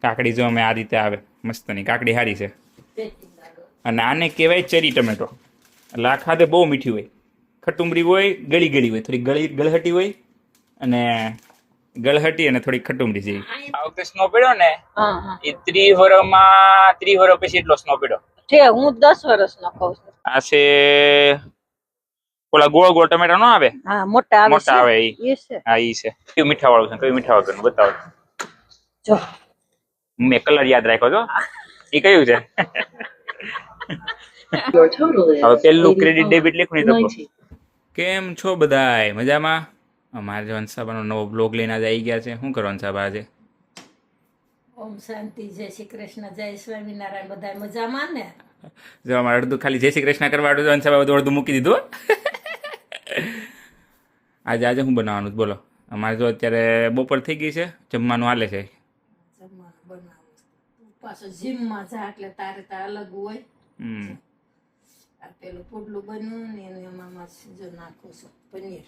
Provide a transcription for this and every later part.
કાકડી જો અમે આ રીતે આવે મસ્તની કાકડી સારી છે. અને આને કહેવાય ચેરી ટમેટો. એટલે આ ખાધે બહુ મીઠી હોય, ખટુંબરી હોય, ગળી ગળી હોય, થોડી ગળહટી હોય અને ગળહટી અને થોડી ખટુંબરી જેવી. આ વખતે સ્નો પડ્યો ને એ 30 વર્ષ પછી એટલો સ્નો પડ્યો છે. હું 10 વર્ષનો કહું છું. આ છે ઓલા ગોળ ગોળ ટમેટા નો આવે? હા, મોટા આવે મોટા આવે ઈ. એ છે. હા ઈ છે. કયું મીઠા વાળું છે કયું મીઠા વગરનું બતાવો. જો મેં કલર યાદ રાખ્યો છો. એ કયું છે? હવે પેલું ક્રેડિટ ડેબિટ લખું તો કેમ છો બધાય મજામાં? અમારે જો અંશાબાનો નવો બ્લોગ લઈને આજે આવી ગયા છે. શું કરો અંશાબા આજે? ઓમ શાંતિ, જય શ્રી કૃષ્ણ, જય સ્વામિનારાયણ. બધા મજામાં ને? જો અમારે અડધું ખાલી જય શ્રી કૃષ્ણ કરવા અડધું અંશાબા બધું અડધું મૂકી દીધું. આજે આજે શું બનાવવાનું બોલો? અમારે જો અત્યારે બપોર થઈ ગઈ છે, જમવાનું હાલે છે. જમવાનું બનાવું પાછો જીમમાં જા એટલે તારે તો અલગ હોય. આ પેલું પુડલું બન્યું ને એને એમાં જો નાખું છું પનીર.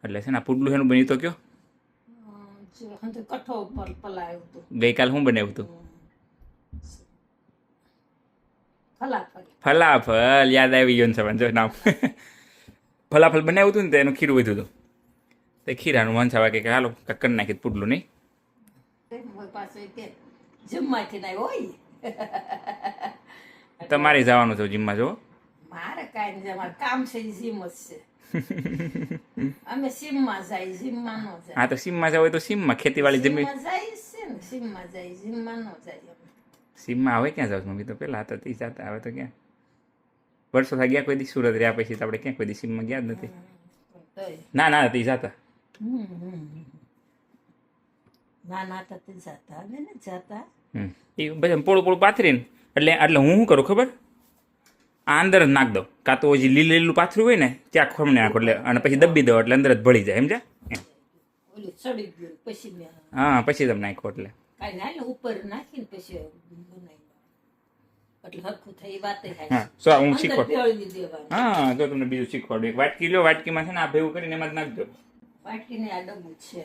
એટલે છે ને આ પુડલું એનું બન્યું તો કયો? કઠો ઉપર પલાયું હતું. ગઈકાલ શું બનાવ્યું હતું? ફલાફલ. ફલાફલ યાદ આવી ગયું છે જો નામ. ફલાફલ બનાવ્યું હતું ને તો એનું ખીરું વધ્યું હતું. તે ખીરાનું મન છાવા કે હાલો કરી નાખી પુડલું નહીં. પાછું કે જીમમાંથી ના હોય. તમારે જવાનું છે જીમમાં જો? મારે કાંઈ નહીં, અમારે કામ છે એ જીમ જ છે. અમે સીમમાં જાય, જીમમાં ન જાય. હા તો સીમમાં જાવ હોય તો સીમમાં ખેતીવાડી જમીન જાય છે ને, સીમમાં જાય, જીમમાં ન જાય. સીમમાં હવે ક્યાં જાવ મમ્મી? તો પેલા હતા તે જતા, હવે તો ક્યાં વર્ષો થયા ગયા કોઈ દી સુરત રહ્યા પછી તો આપણે ક્યાં કોઈ દી સીમમાં ગયા જ નથી. ના ના તે જતા નાના હતા તે જતા, અમે ને જતા. એ બધા પોળું પોળું પાથરીને એટલે હું શું કરું ખબર? આ અંદર જ નાખ દઉં, કાં તો હજી લીલું લીલું પાથરું હોય ને ત્યાં ખમણે નાખો એટલે અને પછી દબી દો એટલે અંદર જ ભળી જાય. સમજ્યા? ઓલું ચડી ગયું પછી હા પછી તમે નાખો એટલે કાંઈ ના એટલે ઉપર નાખીને પછી બનાવી એટલે હરખું થઈ વાત થાય. હા સો હું શીખવાડું. હા તો તમને બીજું શીખવાડું. એક વાટકી લો, વાટકીમાં છે ને આ ભેગું કરીને એમાં જ નાખજો. વાટકીને આ ડબ્બું છે,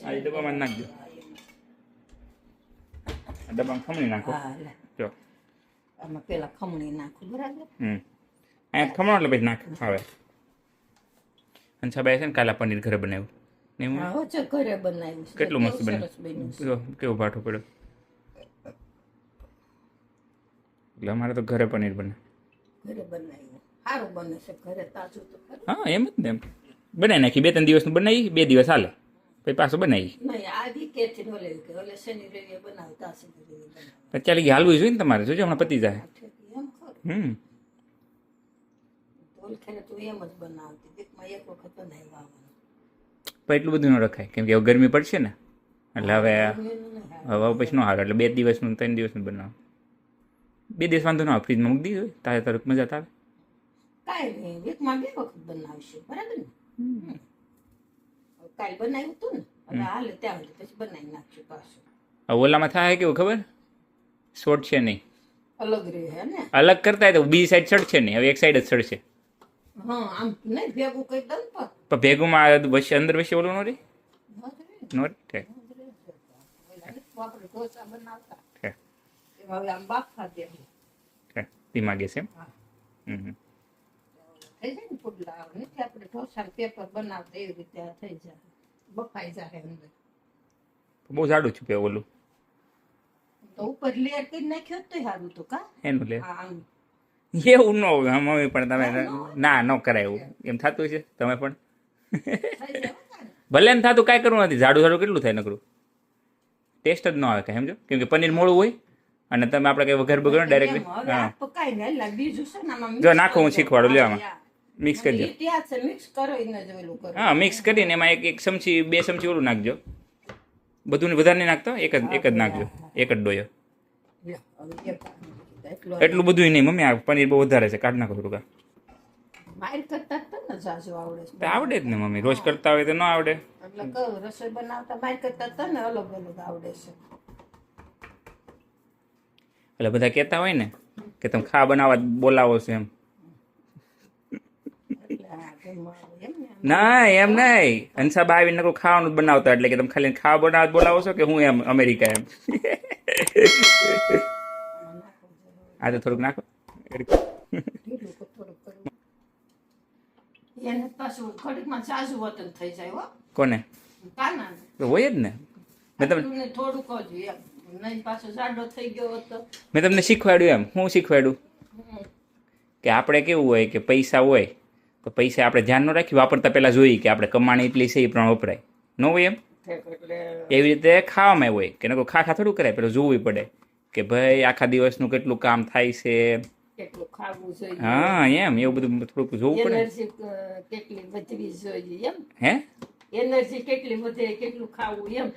આ ડબ્બામાં જ નાખજો. ડબ્બામાં ખમણી નાખો. જો આમાં પેલા ખમણી નાખું બરાબર. અહીંયા ખમણો એટલે પછી નાખ. હવે અંશાબાઈ છે ને કાલા પનીર ઘરે બનાવ્યું નહીં? ઘરે બનાવ્યું. કેટલું મસ્ત બન્યું, કેવું ભાઠું પડ્યું. એટલે અમારે તો ઘરે પનીર બને. ઘરે બનાવ્યું સારું બને છે ઘરે, તાજું તો. હા એમ જ ને, એમ બનાવી નાખી. 2-3 દિવસનું બનાવી, 2 દિવસ હાલે પછી પાછું બનાવી. નહીં આધી કેથી ઓલે કે ઓલે શનિ રવિ બનાવતા શનિ રવિ બનાવ. ચાલી હાલવું જોઈએ ને તમારે, જોજો હમણાં પતી જાય. એમ ખરું ઓલખેને તું એમ જ બનાવતી, દીકમાં એક વખત બનાવી આવવાનું. પણ એટલું બધું ન રખાય કેમ કે હવે ગરમી પડશે ને એટલે હવે પછી ન હારે. એટલે 2 દિવસનું 3 દિવસનું બનાવો. 2 દિવસ વાંધો ના આવે, ફ્રીજમાં મૂકી દીધું તારે તરત મજા આવે. કાંઈ નહીં, વીકમાં 2 વખત બનાવશે બરાબર ને. કાલ બનાવ્યું હતું ને હવે હાલે ત્યાં સુધી પછી બનાવી નાખશું પાછું. ઓલામાં થાય કેવું ખબર? શોર્ટ છે નહીં, અલગ રહે હે ને. અલગ કરતા તો બી સાઈડ ચડશે નહીં, હવે એક સાઈડ જ ચડશે. હા આમ નહીં ભેગું કઈ દઉં પણ ભેગુંમાં વચ્ચે અંદર વચ્ચે ઓલું નો રહે. નો રહે આપણે ઢોસા બનાવતા એમાં હવે આમ બાફા દે ધીમા ગેસ એમ. થઈ જાય ને પુડલા નથી આપણે ઢોસા પેપર બનાવતા એવી રીતે થઈ જાય, બફાઈ જાય અંદર. બહુ જાડું છું પે ઓલું તો ઉપર લેયર કરી નાખ્યો તો સારું તો કા એનું લે આમ એવું ન હોય. મમ્મી પણ તમે ના ન કરાય એવું એમ થતું છે. તમે પણ ભલે ને થતું કાંઈ કરવું નથી. જાડું જાડું કેટલું થાય નકરું, ટેસ્ટ જ ન આવે કાંઈ. સમજો કેમ કે પનીર મોળું હોય અને તમે આપણે કઈ વઘાર બગડો ડાયરેક્ટ. હા બીજું છે ને જો નાખો, હું શીખવાડું. લેવામાં મિક્સ કરજો. મિક્સ કરો એને જ ઓલું કરો. હા મિક્સ કરીને એમાં એક ચમચી 2 ચમચી ઓલું નાખજો. બધું વધારે નહીં નાખતો, એક જ નાખજો, એક જ ડોયો. એટલું બધું નહીં મમ્મી, આ પનીર બહુ વધારે છે, કાઢ નાખો થોડુંક. માર કરતા ને જાજો આવડે છે. આવડે જ ને મમ્મી, રોજ કરતા હોય તો ન આવડે. એટલે કહું રસોઈ બનાવતા માર કરતા ને અલગ અલગ આવડે છે. એટલે બધા કહેતા હોય ને કે તમે ખા બનાવવા બોલાવો છો એમ. ના એમ નહીં, હંસાબા આવીને કોઈ ખાવાનું જ બનાવતા, એટલે કે તમે ખાલી ખાવા બનાવવા બોલાવો છો કે હું એમ અમેરિકા એમ. આ તો થોડુંક નાખો. એને પાછું ઘડીકમાં સાસુ વતન થઈ જાય હો કોને? કાના તો હોય જ ને. મેં તમને થોડુંક જ એમ નહીં પાછો જાડો થઈ ગયો હતો. મેં તમને શીખવાડ્યું એમ. હું શીખવાડ્યું કે આપણે કેવું હોય કે પૈસા હોય તો પૈસા આપણે ધ્યાન ન રાખી વાપરતા પહેલા જોઈએ કે આપણે કમાણી એટલી છે એ પણ વપરાય ન હોય એમ. એટલે એવી રીતે ખાવામાં હોય કે નકો ખા થોડું કરાય, પેલું જોવું પડે કે ભાઈ આખા દિવસનું કેટલું કામ થાય છે. કેટલું ખાવું જોઈએ, હા એમ એવું બધું થોડુંક જોવું પડે. એનર્જી કેટલી વધવી જોઈએ એમ. હે એનર્જી કેટલી વધે, કેટલું ખાવું એમ.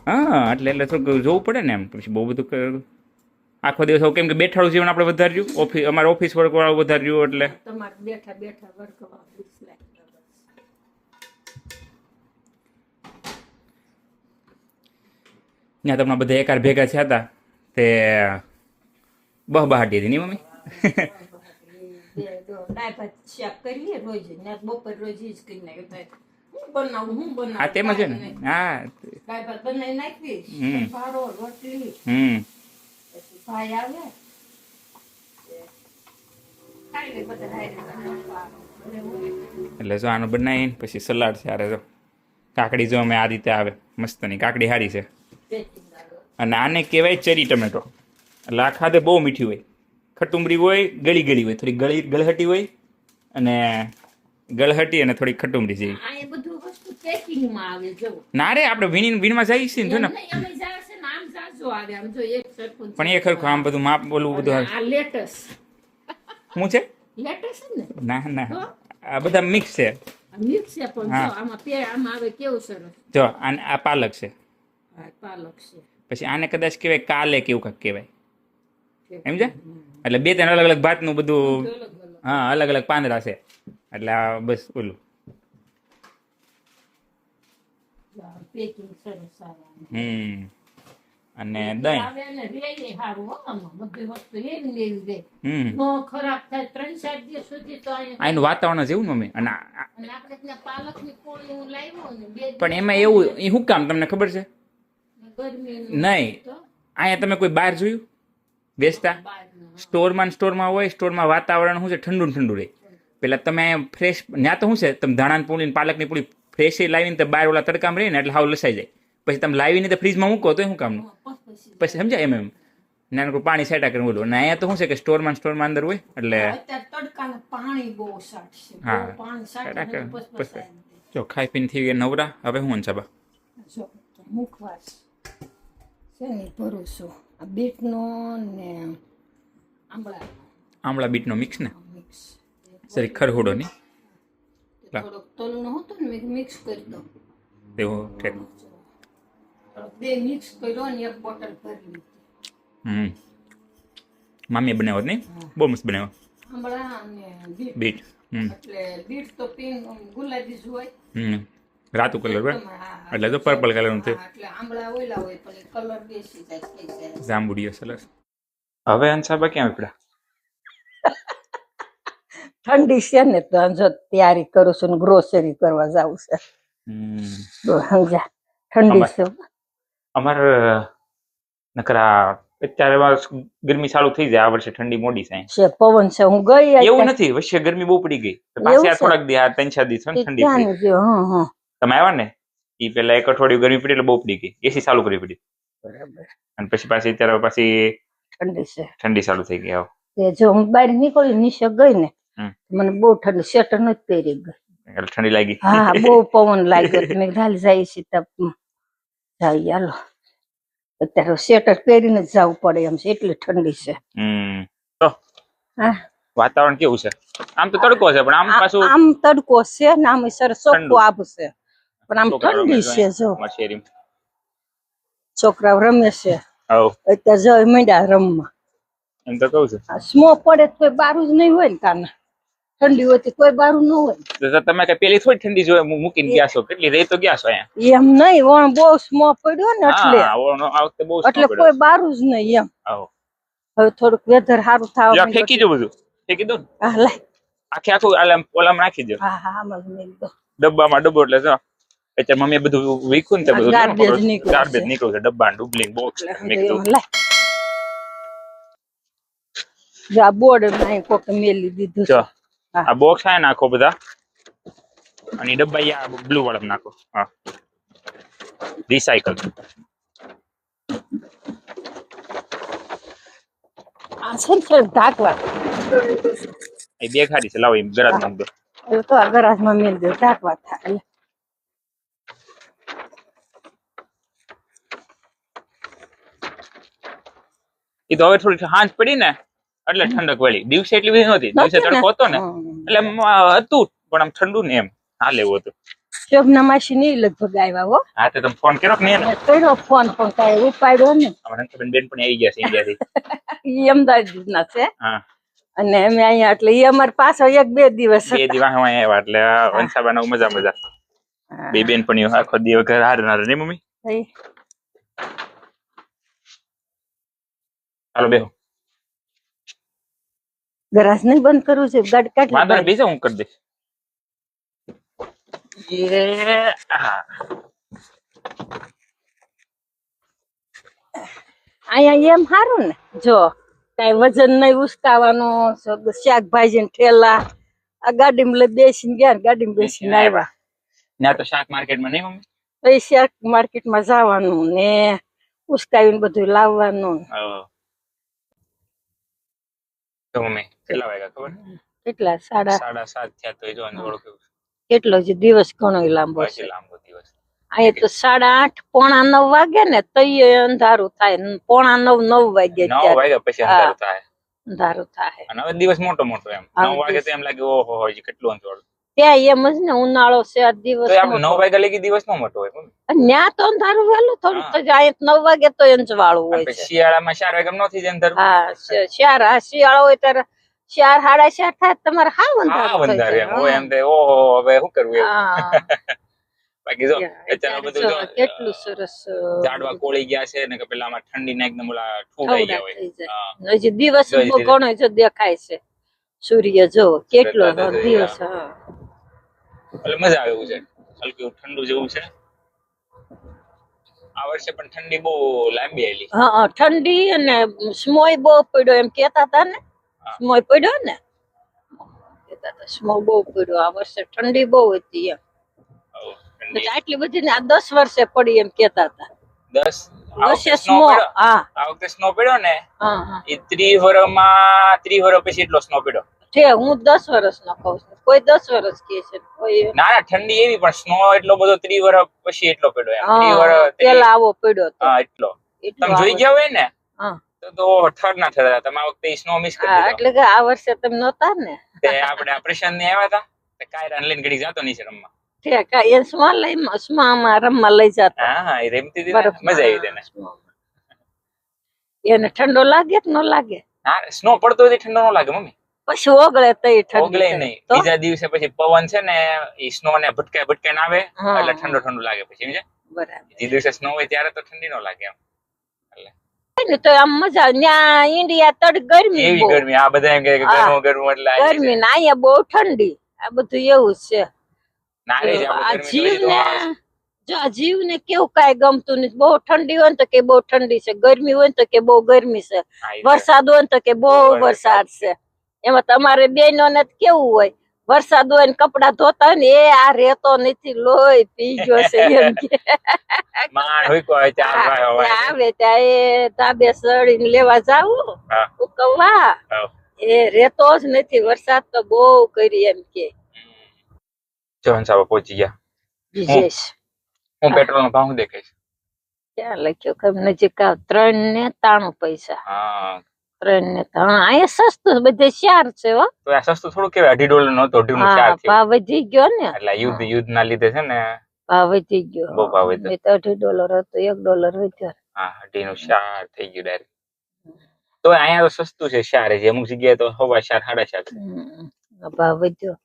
હા એટલે થોડુંક જોવું પડે ને એમ. પછી બહુ બધું આખો દિવસ કેમ કે બેઠાડું જીવન આપણે વધાર્યું, અમારે ઓફિસ વર્ક વાળું વધાર્યું, એટલે તમારે બેઠા બેઠા વર્ક વાળું ત્યાં તમને બધા એકાર ભેગા થયા હતા તે બહાટી હતી નહીં મમ્મી? દાળ ભાત શાક કરીએ રોજ ને બપોર રોજ જ કરી નાખ્યું. હું બનાવું હા તેમાં છે ને. હા દાળ ભાત બનાવી નાખવી, ભારો રોટલી, પછી ભાઈ આવે ખાઈ લે બધા એટલે જો આનું બનાવીને પછી સલાડ છે. આરે જો કાકડી જો અમે આ રીતે આવે મસ્તની કાકડી સારી છે. અને આને કહેવાય ચેરી ટમેટો. એટલે આ ખાધે બહુ મીઠી હોય, ખટુંબરી હોય, ગળી ગળી હોય, થોડી ગળહટી હોય, અને ગળહટી અને થોડી ખટુંબરી જેવી. આ બધું વસ્તુ પેકિંગમાં આવે જો. ના રે આપણે વીણમાં જઈએ છીએ ને જો ને. પણ એ ખરું આમ બધું માપ બોલવું બધું આ લેટસ શું છે? લેટસ ને? ના ના આ બધા મિક્સ છે. મિક્સ છે પણ જો આમાં આમાં આવે કેવું સરસ. જો આ પાલક છે. હા પાલક છે. પછી આને કદાચ કહેવાય કાલે કેવું કાંઈક કહેવાય, સમજે? એટલે બે ત્રણ અલગ અલગ ભાતનું બધું. હા અલગ અલગ પાંદડા છે. એટલે આ બસ ઓલું પેકિંગ સરસ આવે. અને દહીં. ખરાબ થાય 3-4 દિવસ સુધી તો આનું વાતાવરણ જેવું મમ્મી. અને આપણે પાલકની કોળી હું લાવ્યો ને પણ એમાં એવું એ શું કામ તમને ખબર છે? ગરમી નહીં અહીંયા તમે કોઈ બહાર જોયું બેસતા? સ્ટોરમાં હોય, સ્ટોરમાં વાતાવરણ શું છે ઠંડુ ઠંડુ રહે. પેલા તમે ફ્રેશ ત્યાં તો શું છે તમે ધાણાની પૂળી પાલકની પૂળી ફ્રેશ લાવીને તો બહાર ઓલા તડકામાં રહીને એટલે હાવ લસાઈ જાય. પછી તમે લાવીને તો ફ્રીજમાં મૂકો તો શું કામનું? પછી સમજાય એમ નાનું પાણી સેટા કરીને બોલો. અને અહીંયા તો શું છે કે સ્ટોરમાં અંદર હોય એટલે હા જો ખાઈ પીને થઈ ગયા નવરા. હવે હું અંસાબા મુખવાસ છે ને ભરોસો આ બીટનો ને આમળા બીટનો મિક્સ ને સરી ખરહોડો નહીં થોડોક તલનો હતો ને મેં મિક્સ કરી દો. તેવો ઠેક બે મિક્સ કર્યો ને એક બોટલ ભરી લીધી. મામીએ બનાવ્યો નહીં? બહુ મસ્ત બનાવ્યો. આંબળા અને બીટ એટલે બીટ તો પિંક ગુલાબી જ હોય. રાતું કલર હોય એટલે તો પર્પલ કલરનું થયું. એટલે આંબળા ઓલા હોય પણ એ કલર બેસી જાય થઈ જાય. જાંબુડિયો સરસ. હવે અંસાબા ક્યાં ઉપડ્યા? ઠંડી છે ને તો જો તૈયારી કરું છું ને ગ્રોસરી કરવા જાવું છે. સમજા ઠંડી છે અમારે નકરા અત્યારે ગરમી ચાલુ થઈ જાય. આ વર્ષે ઠંડી મોડી થાય છે. પવન છે હું ગઈ એવું નથી. વર્ષે ગરમી બહુ પડી ગઈ. પાછી આ થોડાક દી આ 3-4 દિવસ ઠંડી પડી. તમે આવ્યા ને એ પેલા એક અઠવાડિયું ગરમી પડી એટલે બહુ પડી ગઈ. એસી ચાલુ કરવી પડી. બરાબર. અને પછી અત્યારે પાછી ઠંડી ચાલુ થઈ ગઈ. જો હું બહાર નીકળી નીચે ગઈ ને મને બહુ ઠંડી સ્વેટર નથી પહેરી ગઈ. ઠંડી લાગી? હા બહુ પવન લાગ્યો. મેં ઢાલ જાય છે જાય હાલો અત્યારે સ્વેટર પહેરીને જ જવું પડે એમ છે એટલી ઠંડી છે. તો વાતાવરણ કેવું છે? આમ તો તડકો છે પણ આમ પાછું આમ તડકો છે ને આમ સરસ ચોખ્ખું આબ છે પણ આમ ઠંડી છે. જો છોકરાઓ રમે છે અત્યારે જો મંડ્યા રમવા. એમ તો કહું છું સ્મો પડે તો બારું જ નહીં હોય ને કાના. ઠંડી હોય તો કોઈ બારું ન હોય. તમે કઈ પેલી થોડી ઠંડી જોઈ મૂકીને ગયા છો? કેટલી રહી તો ગયા છો અહીંયા? એમ નહીં વણ બહુ સ્મો પડ્યો ને એટલે એટલે કોઈ બારું જ નહીં એમ. હવે થોડુંક વેધર સારું થાવ ફેંકી દો બધું. ફેંકી દો. હા લાય આખું ઓલામાં નાખી દો, હા હા આમાં મેલ દો. ડબ્બામાં ડબ્બો. એટલે જો અત્યારે મમ્મીએ બધું વીખું ને તે બધું ગાર્બેજ નીકળ્યું ગાર્બેજ છે. નીકળ્યું છે, ડબ્બા ડુબલિંગ બોક્સ એટલે મેં કીધું એમાં લાય. જો આ બોર્ડ માં કોક મેલી દીધું જો છે. હા આ બોક્સ આ નાખો બધા, અને ઈ ડબ્બા આ બ્લુ વાળા નાખો. હા, રિસાયકલ. આ છે ને ઢાંકવા. એ બે ખાડી છે, લાવો એ ગરાજ નાખ દો. એટલે તો આ ગરાજમાં મેલ દો, ઢાંકવા થાય. એ તો હવે થોડી હાંજ પડી ને એટલે ઠંડક વળી. દિવસે એટલી બધી નહોતી, દિવસે તડકો હતો ને એટલે હતું, પણ આમ ઠંડુ ને એમ હાલ એવું હતું. શોભના માસી નહીં લગભગ આવ્યા હો. હા, તો તમે ફોન કર્યો કે નહીં એને? કર્યો ફોન પણ કાંઈ ઉપાડ્યો ને. અમારા બેન પણ આવી ગયા છે ઇન્ડિયાથી. ઈ અમદાવાદ ના છે. હા, અને અમે અહીંયા એટલે ઈ અમાર પાછો 1-2 દિવસ 2 દિવસ આવ્યા એટલે વંશાબાના મજા. બે બેન પણ આખો દિવસ ઘર હારે ના રહે મમ્મી. હાલો બેહો. ગરાજ નહીં બંધ કરવું છે, ગાડી કાઢી વાંધો નહીં, બેસો હું કરી દઈશ. અહીંયા એમ સારું ને, જો કઈ વજન નહીં ઉસકાવાનું, શાકભાજી ઠેલા આ ગાડીમાં લઈ બેસીને ગયા, ગાડીમાં બેસીને આવ્યા. ના તો શાક માર્કેટમાં નહીં મમ્મી? પછી શાક માર્કેટમાં જવાનું ને ઉસકાવીને બધું લાવવાનું. તો મમ્મી કેટલા વાગ્યા ખબર? કેટલા 7:30 થયા. તો એ જો અંજોળો કેવું કેટલો છે દિવસ, ઘણો લાંબો છે. લાંબો દિવસ. અહીંયા તો 8:30 પોણા 9 વાગે ને તઈ અંધારું થાય, પોણા 9 વાગે 9 વાગ્યા પછી અંધારું થાય. અંધારું થાય. અને હવે દિવસ મોટો એમ 9 વાગે તો એમ લાગે ઓહો હજી કેટલું અંધારું. ત્યાં એમ જ ને, ઉનાળો છે આ દિવસ. તો આપણે 9 વાગ્યા લગી દિવસ નો મોટો હોય મમ્મી. ન્યા તો અંધારું વહેલું થોડું તો જાય, 9 વાગે તો અંજવાળું હોય છે. શિયાળામાં 4 વાગ્યા નો થઈ જાય અંધારું. હા, શિયાળો હોય ત્યારે 4, 4:30 થાય તમારે હાવ અંધારું થઈ અંધારું જાય. એમ હોય, એમ થાય ઓહો હવે શું કરવું એવું. હા. બાકી જો અત્યારે બધું જો કેટલું સરસ ઝાડવા કોળી ગયા છે ને, કે પેલામાં ઠંડી ના એકદમ ઓલા ઠૂરાઈ ગયા હોય. હા, હજી દિવસ બહુ ઘણો જો દેખાય છે. સૂર્ય જો કેટલો દિવસ. હા, એટલે મજા આવે એવું છે, હલકું ઠંડુ જેવું છે. આ વર્ષે પણ ઠંડી બહુ લાંબી આવેલી. હા, ઠંડી અને સ્મોય બહુ પડ્યો એમ કેતા હતા ને. સ્મોય પડ્યો ને, કેતા હતા સ્મો બહુ પડ્યો આ વર્ષે, ઠંડી બહુ હતી એમ. આટલી બધી ને આ 10 વર્ષે પડી એમ કેતા હતા. 10 વર્ષે સ્નો. હા, આ વખતે સ્નો પડ્યો ને હા, એ 30 વર્ષમાં 30 વર્ષ પછી એટલો સ્નો પડ્યો. હું 10 વર્ષનો કહું છું, કોઈ 10 વર્ષ કે છે, કોઈ ના ઠંડી એવી પણ સ્નો એટલો બધો 30 વર્ષ પછી એટલો પડ્યો એમ. 30 વર્ષ પેલા આવો પડ્યો તો. હા, એટલો તમે જોઈ ગયા હોય ને હા, તો ઠર ના થતા. તમે આ વખતે સ્નો મિસ કરી દીધો. એટલે કે આ વર્ષે તમે નહોતા ને, તે આપણે ઓપરેશન ને આવ્યા હતા તે કાયરા લઈને ઘડી જતો નહીં છે રમવા. ઠીક, એ સ્મોલ લઈ સ્મામાં રમવા લઈ જતા. હા, એ રમતી હતી ને, મજા આવી તેને. એને ઠંડો લાગે કે ન લાગે? હા, સ્નો પડતો હોય ઠંડો ન લાગે મમ્મી. પછી ઓગળે તઈ ઠંડો ઓગળે નહીં. બીજા દિવસે પછી પવન છે ને એ સ્નો ને ભટકાઈને આવે એટલે ઠંડો ઠંડુ લાગે પછી સમજે. બરાબર. જે દિવસે સ્નો હોય ત્યારે તો ઠંડી ન લાગે એમ. એટલે તો આમ મજા. ન્યા ઇન્ડિયા તડ ગરમી, એવી ગરમી. આ બધા એમ કે ગરમ એટલે ગરમી ને અહીંયા બહુ ઠંડી. આ બધું એવું છે. નારે જ આ જીવને જો આ જીવને કેવું કાંઈ ગમતું નથી. બહુ ઠંડી હોય ને તો કે બહુ ઠંડી છે, ગરમી હોય ને તો કે બહુ ગરમી છે, વરસાદ હોય ને તો કે બહુ વરસાદ છે. એમાં તમારે બેનો ને કેવું હોય, વરસાદ હોય ને કપડા ધોતા હોય ને એ આ રેતો નથી, લોહી પી ગયો છે એમ કે આવે ત્યાં એ ધાબે ચડીને લેવા જાવું ઉકવવા, એ રેતો જ નથી. વરસાદ તો બહુ કરી એમ કે. જવાન સાહેબ પહોંચી ગયા. વિજેશ હું પેટ્રોલ નો ભાવ દેખાઈશ ક્યાં લખ્યો કે નજીક 393 પૈસા. હા, 393. અહીંયા સસ્તું બધે 4 છે હો. તો આ સસ્તું થોડું કેવાય. $2.5 નો તો 2.5 નું 4 થયું. ભાવ વધી ગયો ને, એટલે યુદ્ધ ના લીધે છે ને ભાવ વધી ગયો. બહુ ભાવ વધ્યો. $2.5 હતો, $1 વધ્યો. હા, 2.5 નું 4 થઈ ગયું ડાયરેક્ટ. તો અહીંયા તો સસ્તું છે 4 છે, અમુક જગ્યાએ તો 4.5 4.5 ભાવ વધ્યો.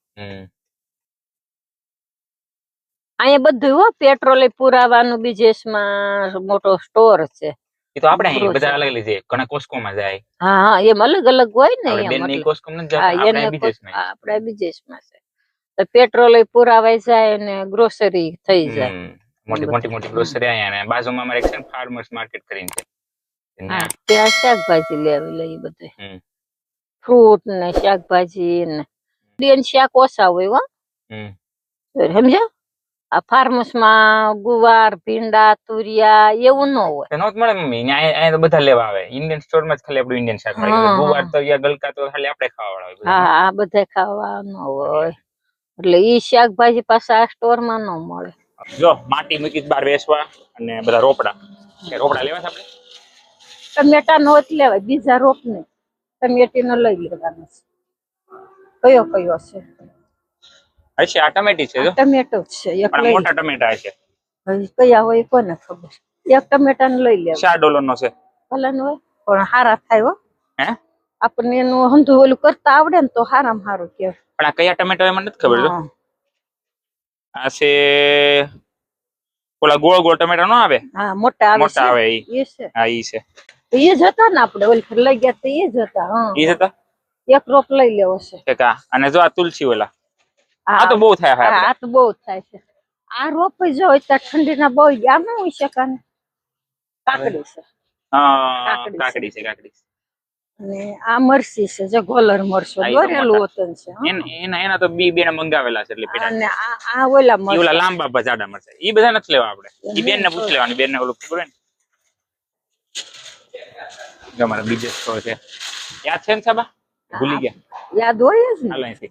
અહીંયા બધું હો, પેટ્રોલ પુરાવાનું બીજેસમાં મોટો સ્ટોર છે. એ તો આપણે અહીં બધા અલગ અલગ છે, ઘણા કોસ્કોમાં જાય. હા હા એમ અલગ અલગ હોય ને આપણે એમ બેન ની એટલે. કોસ્કોમ નથી હા જતા, આપણે એને બીજેશમાં. આપણે વિદેશમાં છે તો પેટ્રોલ પુરાવાઈ જાય ને ગ્રોસરી થઈ જાય. મોટી મોટી મોટી ગ્રોસરી અહીંયા ને બાજુમાં અમારે એક છે ને ફાર્મર્સ માર્કેટ કરીને છે. હા ત્યાં શાકભાજી લેવી લઈ બધે, હમ. ફ્રૂટ ને શાકભાજી ને બેન શાક ઓછા હોય હો. હમ. સમજ્યા? આ ફાર્મસ માં ગુવાર ભીંડા તુરિયા એવું ન હોય. નો જ મળે મમ્મી, અહીંયા તો બધા લેવા આવે. ઇન્ડિયન સ્ટોર માં જ ખાલી આપણું ઇન્ડિયન શાક મળે. ગુવાર તો ગલકા તો ખાલી આપણે ખાવા વાળા હોય. હા આ બધા ખાવા ન હોય એટલે ઈ શાકભાજી પાછા આ સ્ટોર માં ન મળે. જો માટી મૂકી બહાર વેચવા અને બધા રોપડા લેવા છે આપણે. ટમેટા નો જ લેવાય, બીજા રોપ ને ટમેટી નો લઈ લેવાનો છે. કયો છે? હશે આ ટમેટી છે જો. ટમેટો છે એક પણ લઈ. મોટા ટમેટા હશે. હજી કયા હોય કોને ખબર. એક ટમેટા ને લઈ લેવા. $4 નો છે. ભલે નો હોય પણ હારા થાય હો. હે આપણને એનું હંધુ ઓલું કરતા આવડે ને તો હારામાં હારું કહેવાય. પણ આ કયા ટમેટા હોય મને નથી ખબર. જો આ છે ઓલા ગોળ ગોળ ટમેટા નો આવે. હા મોટા આવે ઈ છે. હા ઈ છે. એ જ હતા ને આપણે ઓલી ફેર લઈ ગયા તો એ જ હતા. હા ઈ હતા. એક રોપ લઈ લેવો છે. કા અને જો આ તુલસી ઓલા આ તો બહુ થાય. હા આ તો બહુ થાય છે. આ રોપ જો ત્યાં ઠંડીના બહુ આમ ન હોય શકે ને. કાકડી છે. હા કાકડી છે. અને આ મરસી છે જે ગોલર મરસો દોરેલું હોતન છે. એના તો બી બેને મંગાવેલા છે એટલે પેડા. અને આ ઓલા મરસા ઓલા લાંબા જાડા મરસા ઈ બધા નથી લેવા આપણે. ઈ બેન ને પૂછ લેવાની, બેન ને ઓલું ખબર ને. અમારા બીજે સ્ટોર છે યાદ છે ને સાબા? ભૂલી ગયા. યાદ હોય જ ને. હાલાઈ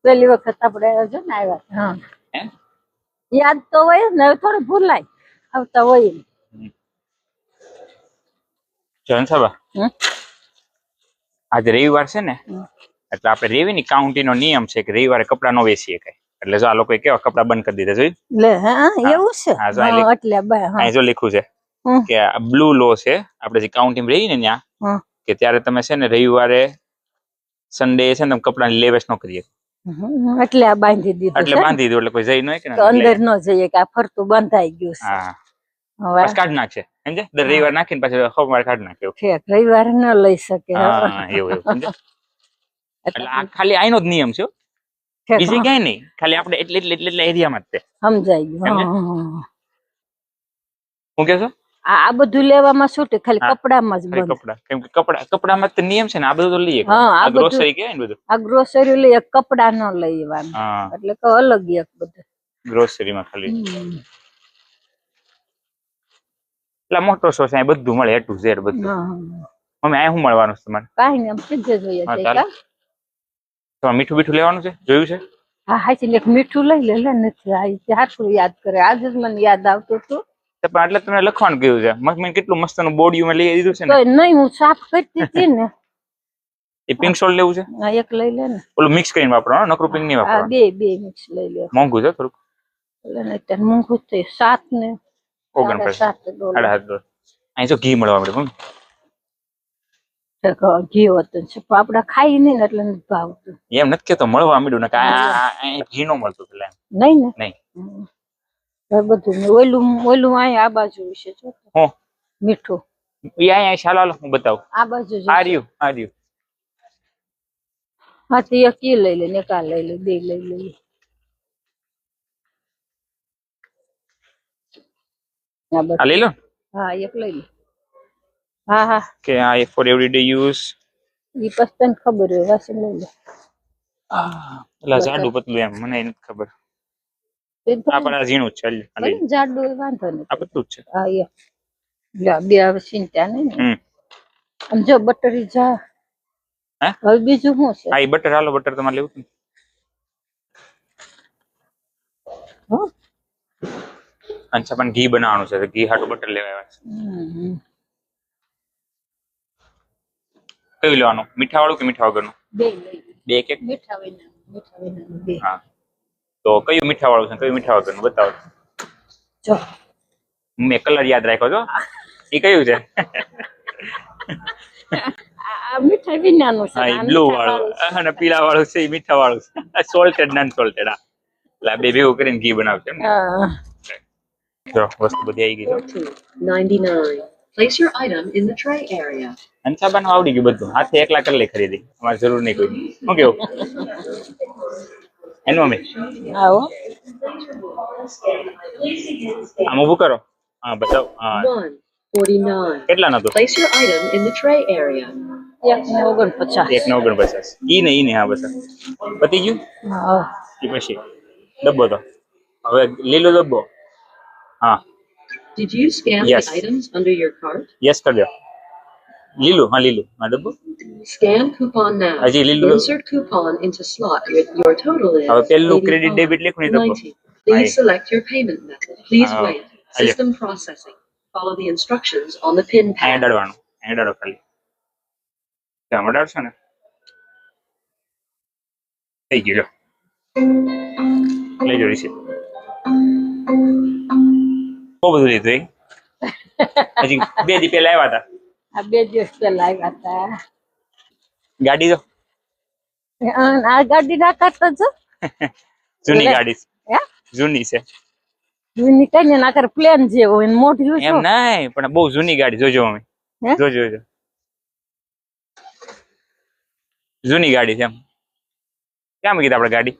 પેલી વખત આપણે જો ને આવ્યા. હા હે યાદ તો હોય ને, થોડું ભૂલાય આવતા હોય. જન સાબા આજે રવિવાર છે ને એટલે આપણે રેવીની કાઉન્ટીનો નિયમ છે કે રવિવારે કપડા નો વેચીએ કઈ. એટલે જો આ લોકોએ કેવા કપડા બંધ કરી દીધા જોયું. લે હા એવું છે. એટલે જો લખ્યું છે કે બ્લુ લો છે આપણે જે કાઉન્ટીમાં રહી ને ત્યાં કે ત્યારે તમે છે ને રવિવારે સન્ડે છે ને તમે કપડા ની લેવેશ ન કરીએ. એટલે આ બાંધી દીધું. એટલે બાંધી દીધું એટલે કોઈ જઈ ન કે અંદર ન જઈએ કે આ ફરતું બંધાઈ ગયું છે. હા કાઢ નાખશે સમજે. દર રવિવાર નાખીને પછી સોમવારે કાઢ નાખે. રવિવારે ન લઈ શકે. એવું સમજે. એટલે આ ખાલી આઈનો જ નિયમ છે, બીજે ક્યાંય નહીં. ખાલી આપણે એટલે એરિયામાં જ છે. સમજાઈ ગયું. હું કે છો આ બધું લેવામાં શું ખાલી કપડામાં જ બંધ. કપડા કેમ કે કપડામાં જ નિયમ છે ને. આ બધું તો લઈએ. આ ગ્રોસરી કહેવાય ને બધું. આ ગ્રોસરી લઈએ, કપડા ન લેવાનું. એટલે કે અલગ એક બધું ગ્રોસરીમાં ખાલી. એટલે મોટો શો છે બધું મળે, A to Z બધું. મમ્મી આ શું મળવાનું છે તમારે? કાઈ નહીં, ફ્રીજ જોઈએ છે. તો મીઠું બીઠું લેવાનું છે, જોયું છે? હા હાચી એક મીઠું લઈ લે નથી. આ હાથું યાદ કરે. આજે જ મને યાદ આવતું હતું. પણ એટલે તમને લખવાનું કીધું છે. મમ્મી કેટલું મસ્ત નું બોડીમાં લઈ દીધું છે ને. નહીં હું સાફ કરતી હતી ને. એ પિંક સોલ્ટ લેવું છે? હા એક લઈ લે ને. ઓલું મિક્સ કરીને વાપરવાનું, નકરું પિંક નહીં વાપરવાનું. બે મિક્સ લઈ લે. મોંઘું છે થોડુંક. એટલે મોંઘું છે 7 ને 49. અહીં જો ઘી મળવા મળે. ઘી હોતું છે આપડે ખાઈ નહીં એટલે નથી ભાવતું. એમ નથી કેતો મળવા મળ્યું ને ઘી નો મળતું પેલા. નહીં ને નહીં બધું ઓલું અહીંયા આ બાજુ વિશે જો મીઠું અહીંયા ચાલો હું બતાવું. આ બાજુ આ રહ્યું. હા તો એક ઈ લઈ લે ને એક આ લઈ લે, બે લઈ લે. આ લઈ લો. હા એક લઈ લે. હા કે આ ફોર એવરીડે યુઝ. ઈ પછી તને ખબર હોય વાસી લઈ લે. એટલે જાડું પતલું એમ મને નથી ખબર. આ પણ આ ઝીણું જ છે. જાડું વાંધો નહીં. આ પતલું જ છે. હા લે બે હવે ચિંતા નહીં. આમ જો બટરી જા. હવે બીજું શું છે? હા ઈ બટર હાલો, બટર તમારે લેવું છે. અચ્છા પણ ઘી બનાવવાનું છે, ઘી હાટું બટર લેવા આવ્યા છે. કયું લેવાનું? મીઠા વાળું કે મીઠા વગરનું? બે એક મીઠા વિના બે. હા તો કયું મીઠા વાળું છે, કયું મીઠા વગરનું બતાવો. જો મેં કલર યાદ રાખ્યો છો. એ કયું છે? આ મીઠા વિનાનું છે. હા બ્લુ વાળું અને પીળા વાળું છે, એ મીઠા વાળું છે. Salted non salted. એટલે બે ભેગું કરીને ઘી બનાવશે ને. જો વસ્તુ બધી આવી ગઈ છે. 99 Place your item in the tray area. હંસાબાનું આવડી ગયું બધું, હાથે એકલા કરી લે ખરીદી, અમારે જરૂર નહીં કોઈ. શું કેવું એનું અમે આવો આમ ઊભું કરો. હા બતાવો. હા 149. કેટલાનો હતો? Place your item in the tray area. 149. 149. ઈ ને હા બસ પતી ગયું. હા એ પછી ડબ્બો તો હવે લીલો ડબ્બો. હા Did you scan Yes. the items under your cart? Yes કરી દો. લીલું હા ડબ્બો. Scan coupon now. Haji, Lilu. Insert coupon into slot. Your total is હવે પેલું ક્રેડિટ 85. ડેબિટ લખું નહીં ડબ્બો. 90. Please select your payment method. Please Ah, wait. ayo. System processing. Follow the instructions on the pin અહીંયા pad. અડાડવાનું, અહીંયા અડાડો ખાલી. ત્યાં અડાડશો ને થઈ ગયું લો. લઈ જો રિસીપ્ટ. બહુ બધું લીધું એ. હજી 2 દી પહેલા આવ્યા હતા. આ 2 દિવસ પહેલા આવ્યા હતા. ગાડી તો આ ગાડી ના કરતા જો જૂની ગાડી છે. હે જૂની છે જૂની કઈ ને નાકર પ્લેન જેવો હોય ને મોટી એમ શું નહીં, પણ બહુ જૂની ગાડી. જોજો અમે હે? જોજો જૂની ગાડી છે એમ. ક્યાં મૂકી આપણે ગાડી?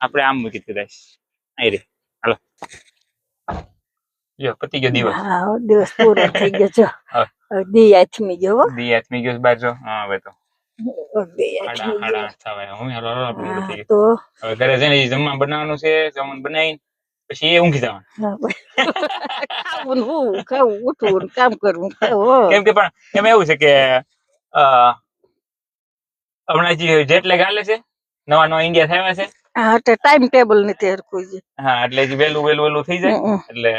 આપણે આમ મૂકી કદાચ અહીં રે. હાલો જો પતી ગયો દિવસ. હા દિવસ પૂરો થઈ ગયો જો હા. હવે દી આથમી ગયો દી આથમી ગયો બાર જો. હા હવે તો દી સાડા આથમી ગયો. 8 થવાય. હું હાલો હાલો આપણે હા, પતી ગયું. તો હવે ઘરે જઈને જમવા બનાવવાનું છે. જમવાનું બનાવીને પછી એ ઊંઘી જવાનું. ખાવું ને હું ખાવું ઉઠવું ને કામ કરવું ખાવું કેમ કે પણ એમાં એવું છે કે હમણાં જે જેટ લેગ હાલે છે, નવા ઇન્ડિયા થયા છે. હા તો ટાઈમ ટેબલ નથી હરખું છે હા એટલે જે વહેલું થઈ જાય એટલે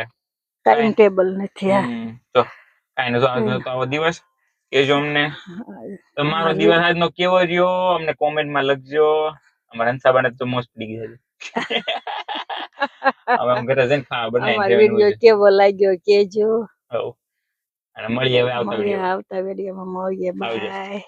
ટાઈમ ટેબલ નથી હા તો કાંઈ નતો તો આવો દિવસ કેજો અમને. તમારો દિવસ આજનો કેવો રહ્યો અમને કોમેન્ટમાં લખજો. અમારા હંસાબાને તો મોજ પડી ગઈ છે. હવે હું ઘરે જઈને ખાવા અમારો બનાવીને વિડીયો કેવો લાગ્યો કેજો અને મળીએ હવે આવતા વિડીયો. આવતા વિડીયોમાં મળીએ આવજો. બાય.